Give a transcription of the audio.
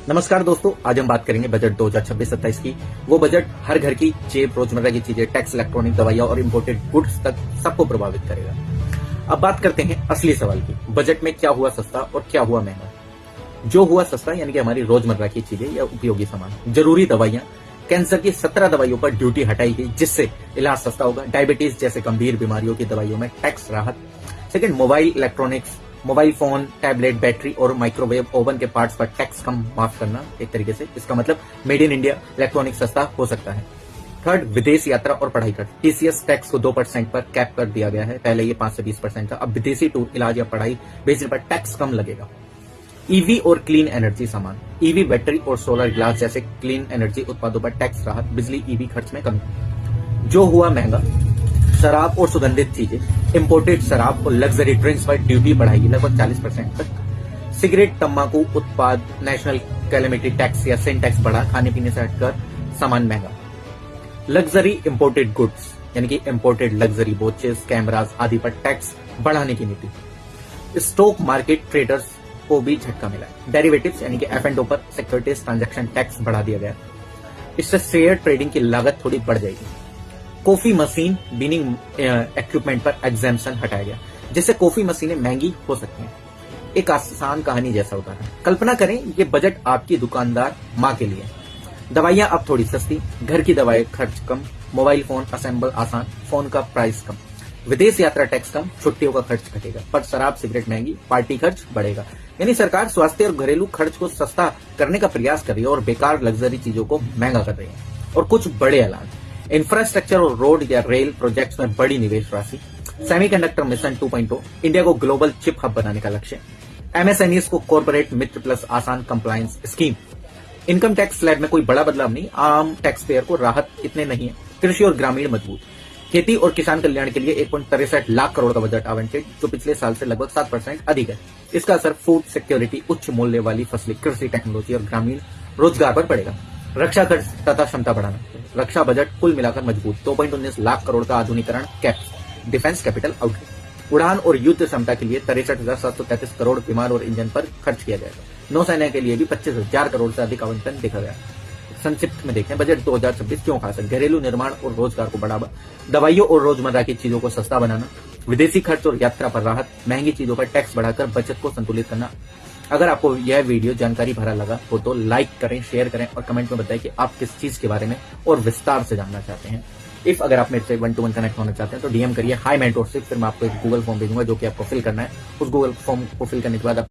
नमस्कार दोस्तों, आज हम बात करेंगे बजट 2026-27 की। वो बजट हर घर की जेब, रोजमर्रा की चीजें, टैक्स, इलेक्ट्रॉनिक, दवाइयां और इम्पोर्टेड गुड्स तक सबको प्रभावित करेगा। अब बात करते हैं असली सवाल की, बजट में क्या हुआ सस्ता और क्या हुआ महंगा। जो हुआ सस्ता यानी कि हमारी रोजमर्रा की चीजें या उपयोगी सामान, जरूरी दवाइयां, कैंसर की 17 दवाइयों पर ड्यूटी हटाई गई जिससे इलाज सस्ता होगा। डायबिटीज जैसे गंभीर बीमारियों की दवाइयों में टैक्स राहत। Second, mobile electronics, mobile phone, tablet, battery और माइक्रोवेव ओवन के पार्ट्स पर टैक्स कम माफ करना। एक तरीके से इसका मतलब मेड इन इंडिया इलेक्ट्रॉनिक सस्ता हो सकता है। थर्ड, विदेश यात्रा और पढ़ाई खर्च, टीसीएस टैक्स को 2% पर कैप कर दिया गया है। पहले ये 5 से 20% था। अब विदेशी टूर, इलाज या पढ़ाई भेजने पर टैक्स कम लगेगा। ईवी और क्लीन एनर्जी सामान, ईवी बैटरी और सोलर ग्लास जैसे क्लीन एनर्जी उत्पादों पर टैक्स राहत, बिजली ईवी खर्च में कमी। जो हुआ महंगा, शराब और सुगंधित चीजें, इंपोर्टेड शराब और लग्जरी ड्रिंक्स पर ड्यूटी बढ़ाएगी लगभग 40% तक। सिगरेट, तंबाकू उत्पाद नेशनल कैलेमिटी टैक्स या सेन टैक्स बढ़ा, खाने पीने से हटकर सामान महंगा। लग्जरी इंपोर्टेड गुड्स यानी कि इंपोर्टेड लग्जरी वॉचेस, कैमरास आदि पर टैक्स बढ़ाने की नीति। स्टॉक मार्केट ट्रेडर्स को भी झटका मिला है। डेरिवेटिव्स यानी कि F&O पर सिक्योरिटीज ट्रांजैक्शन टैक्स बढ़ा दिया गया। इससे शेयर ट्रेडिंग की लागत थोड़ी बढ़ जाएगी। कॉफी मशीन बीनिंग इक्विपमेंट पर एग्जेम्पशन हटाया गया, जिससे कॉफी मशीनें महंगी हो सकती हैं। एक आसान कहानी जैसा होता है। कल्पना करें ये बजट आपकी दुकानदार माँ के लिए। दवाइयां अब थोड़ी सस्ती, घर की दवाएं खर्च कम, मोबाइल फोन असेंबल आसान, फोन का प्राइस कम, विदेश यात्रा टैक्स कम, छुट्टियों का खर्च घटेगा। पर शराब सिगरेट महंगी, पार्टी खर्च बढ़ेगा। यानी सरकार स्वास्थ्य और घरेलू खर्च को सस्ता करने का प्रयास कर रही है और बेकार लग्जरी चीजों को महंगा कर रही है। और कुछ बड़े ऐलान, इंफ्रास्ट्रक्चर और रोड या रेल प्रोजेक्ट्स में बड़ी निवेश राशि। सेमीकंडक्टर मिशन 2.0, इंडिया को ग्लोबल चिप हब बनाने का लक्ष्य। एमएसएमईज को कॉर्पोरेट मित्र प्लस आसान compliance scheme. Income tax slab में कोई बड़ा बदलाव नहीं, आम टैक्स पेयर को राहत इतने नहीं है। कृषि और ग्रामीण मजबूत, खेती और किसान कल्याण के लिए 1.63 लाख करोड़ का बजट आवंटित, जो पिछले साल से लगभग 7% अधिक है। इसका असर फूड सिक्योरिटी, उच्च मूल्य वाली फसलें, कृषि टेक्नोलॉजी और ग्रामीण रोजगार पर पड़ेगा। रक्षा खर्च तथा क्षमता बढ़ाना, रक्षा बजट कुल मिलाकर मजबूत, 2.19 लाख करोड़ का आधुनिकीकरण कैप्स, डिफेंस कैपिटल आउटले। उड़ान और युद्ध क्षमता के लिए 63,733 करोड़ विमान और इंजन पर खर्च किया जाएगा। नौसेना के लिए भी 25,000 करोड़ से अधिक आवंटन देखा गया। संक्षिप्त में देखें, बजट 2026 क्यों खास है। घरेलू निर्माण और रोजगार को बढ़ावा, दवाइयों और रोजमर्रा की चीजों को सस्ता बनाना, विदेशी खर्च और यात्रा पर राहत, महंगी चीजों पर टैक्स बढ़ाकर बचत को संतुलित करना। अगर आपको यह वीडियो जानकारी भरा लगा हो तो लाइक करें, शेयर करें और कमेंट में बताएं कि आप किस चीज के बारे में और विस्तार से जानना चाहते हैं। अगर आप मेरे से 1-to-1 कनेक्ट होना चाहते हैं तो डीएम करिए हाई मेंटोरशिप, फिर मैं आपको एक गूगल फॉर्म भेजूंगा जो कि आपको फिल करना है। उस गूगल फॉर्म को फिल करने के बाद